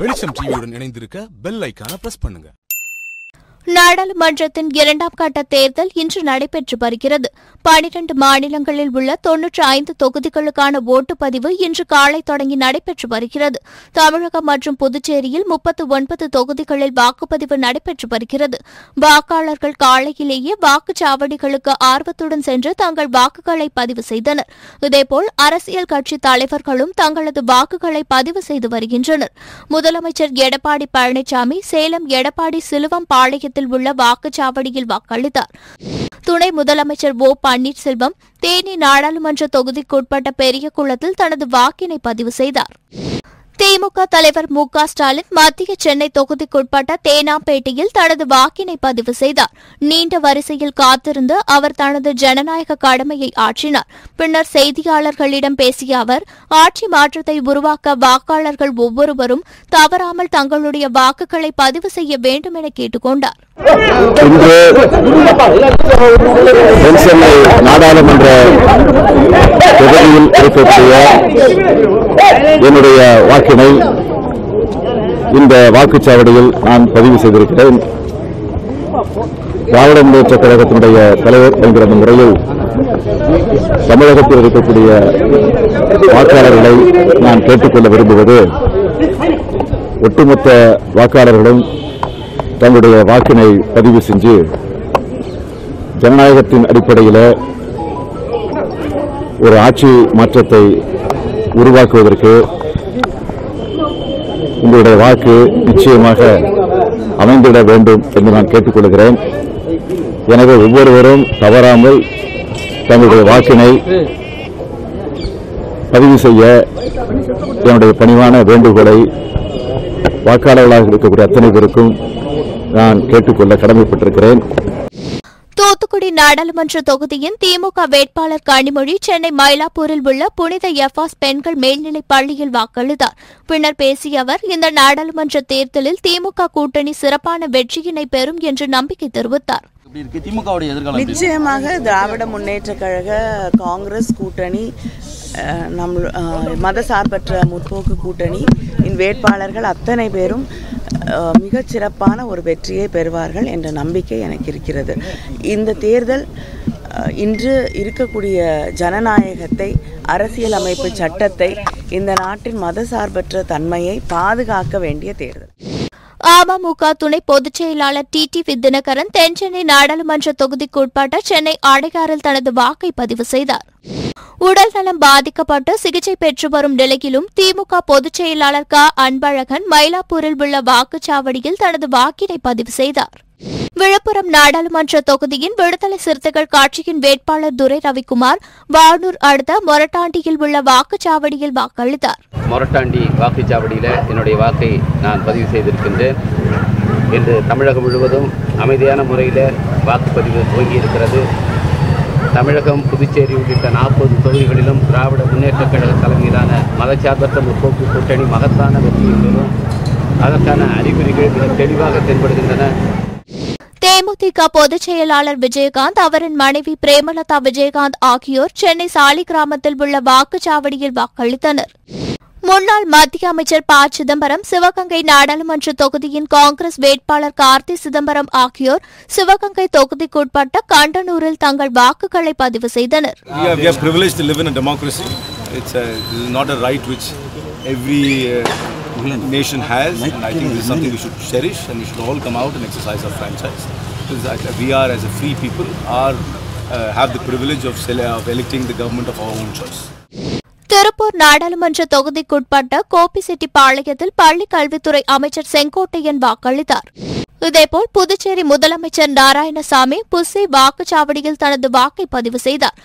வெளிச்சம் டிவியுடன் இணைந்திருக்க பெல் ஐகானை பிரஸ் பண்ணுங்க. நாடாளுமன்றத்தின் இரண்டாம் கட்ட தேர்தல் இன்று நடைபெற்று வருகிறது. 12 மாநிலங்களில் உள்ள 95 தொகுதிகளுக்கான ஓட்டுப்பதிவு இன்று காலை தொடங்கி நடைபெற்று வருகிறது. தமிழகம் மற்றும் புதுச்சேரியில் 39 தொகுதிகளில் வாக்குப்பதிவு நடைபெற்று வருகிறது. வாக்காளர்கள் காலையிலேயே வாக்குச்சாவடிகளுக்கு ஆர்வத்துடன் சென்று தங்கள் வாக்குகளை பதிவு செய்தனர். இதேபோல் அரசியல் கட்சி தலைவர்களும் தங்களது வாக்குகளை பதிவு செய்து வருகின்றனர். முதலமைச்சர் எடப்பாடி பழனிசாமி சேலம் எடப்பாடி சிலுவம்பாளையத்தில் உள்ள வாக்குச்சாவடியில் வாக்களித்தார். துணை முதலமைச்சர் ஓ பன்னீர்செல்வம் தேனி நாடாளுமன்ற தொகுதிக்குட்பட்ட பெரியகுளத்தில் தனது வாக்கினை பதிவு செய்தார். திமுக தலைவர் மு க ஸ்டாலின் மத்திய சென்னை தொகுதிக்குட்பட்ட தேனாம்பேட்டையில் தனது வாக்கினை பதிவு செய்தார். நீண்ட வரிசையில் காத்திருந்து அவர் தனது ஜனநாயக கடமையை ஆற்றினார். பின்னர் செய்தியாளர்களிடம் பேசிய அவர், ஆட்சி மாற்றத்தை உருவாக்க வாக்காளர்கள் ஒவ்வொருவரும் தவறாமல் தங்களுடைய வாக்குகளை பதிவு செய்ய வேண்டும் என கேட்டுக் கொண்டார். சென்னை நாடாளுமன்ற தொகுதியில் இருக்கக்கூடிய என்னுடைய வாக்கினை இந்த வாக்குச்சாவடியில் நான் பதிவு செய்திருக்கிறேன். திராவிட முன்னேற்றக் கழகத்தினுடைய தலைவர் என்கிற முறையில் தமிழகத்தில் இருக்கக்கூடிய வாக்காளர்களை நான் கேட்டுக்கொள்ள விரும்புவது, ஒட்டுமொத்த வாக்காளர்களும் தங்களுடைய வாக்கினை பதிவு செஞ்சு ஜனநாயகத்தின் அடிப்படையில் ஒரு ஆட்சி மாற்றத்தை உருவாக்குவதற்கு உங்களுடைய வாக்கு நிச்சயமாக அமைந்திட வேண்டும் என்று நான் கேட்டுக்கொள்கிறேன். எனவே ஒவ்வொருவரும் தவறாமல் தங்களுடைய வாக்கினை பதிவு செய்ய என்னுடைய பணிவான வேண்டுகோளை வாக்காளர்களாக இருக்கக்கூடிய அத்தனை பேருக்கும் நான் கேட்டுக்கொள்ள கடமைப்பட்டிருக்கிறேன். தூத்துக்குடி நாடாளுமன்ற தொகுதியின் திமுக வேட்பாளர் கனிமொழி சென்னை மயிலாப்பூரில் உள்ள புனித எஃபாஸ் பெண்கள் மேல்நிலைப் பள்ளியில் வாக்களித்தார். பின்னர் பேசிய அவர், இந்த நாடாளுமன்ற தேர்தலில் திமுக கூட்டணி சிறப்பான வெற்றியினை பெறும் என்று நம்பிக்கை தெரிவித்தார். நிச்சயமாக திராவிட முன்னேற்ற கழக காங்கிரஸ் கூட்டணி, மதசார்பற்ற முற்போக்கு கூட்டணி வேட்பாளர்கள் அத்தனை பேரும் மிகச் சிறப்பான ஒரு வெற்றியை பெறுவார்கள் என்ற நம்பிக்கை எனக்கு இருக்கிறது. இந்த தேர்தல் இன்று இருக்கக்கூடிய ஜனநாயகத்தை, அரசியலமைப்பு சட்டத்தை, இந்த நாட்டின் மதசார்பற்ற தன்மையை பாதுகாக்க வேண்டிய தேர்தல். அமமுக துணை பொதுச் செயலாளர் டிடிவி தினகரன் தென்சென்னை நாடாளுமன்ற தொகுதிக்குட்பட்ட சென்னை அடையாறில் தனது வாக்கை பதிவு செய்தார். உடல்நலம் பாதிக்கப்பட்டு சிகிச்சை பெற்று வரும் நிலையிலும் திமுக பொதுச் செயலாளர் க அன்பழகன் மயிலாப்பூரில் உள்ள வாக்குச்சாவடியில் தனது வாக்கினை பதிவு செய்தார். விழுப்புரம் நாடாளுமன்ற தொகுதியின் விடுதலை சிறுத்தைகள் கட்சியின் வேட்பாளர் துரை ரவிக்குமார் வானூர் அடுத்த மொரட்டாண்டியில் உள்ள வாக்குச்சாவடியில் வாக்களித்தார். மொரட்டாண்டி வாக்குச்சாவடியில் என்னுடைய வாக்கை நான் பதிவு செய்திருக்கின்றேன். இன்று தமிழகம் முழுவதும் அமைதியான முறையில் வாக்குப்பதிவு துவங்கியிருக்கிறது. தமிழகம், புதுச்சேரி உள்ளிட்ட 40 தொகுதிகளிலும் திராவிட முன்னேற்றக் கழக தலைமையிலான மதச்சார்பற்ற முற்போக்கு கூட்டணி மகத்தான வெற்றியை பெறும். அதற்கான அறிகுறிகள் மிக தெளிவாக தென்படுகின்றன. தேமுதிக பொதுச் செயலாளர் விஜயகாந்த், அவரின் மனைவி பிரேமலதா விஜயகாந்த் ஆகியோர் சென்னை சாலி கிராமத்தில் உள்ள வாக்குச்சாவடியில் வாக்களித்தனர். முன்னாள் மத்திய அமைச்சர் ப சிதம்பரம், சிவகங்கை நாடாளுமன்ற தொகுதியின் காங்கிரஸ் வேட்பாளர் கார்த்தி சிதம்பரம் ஆகியோர் சிவகங்கை தொகுதிக்குட்பட்ட கண்டனூரில் தங்கள் வாக்குகளை பதிவு செய்தனர். nation has, and I think this is something we should cherish, and we should all come out and exercise our franchise. We are, as a free people, have the privilege of electing the government of our own choice. Tiruppur நாடாளுமன்ற தொகுதிக்குட்பட்ட கோபிசெட்டிப்பாளையத்தில் பள்ளிக் கல்வித்துறை அமைச்சர் செங்கோட்டையன் வாக்களித்தார். இதேபோல் புதுச்சேரி முதலமைச்சர் Narayanasamy pussy வாக்குச்சாவடியில் தனது வாக்கை பதிவு செய்தார்.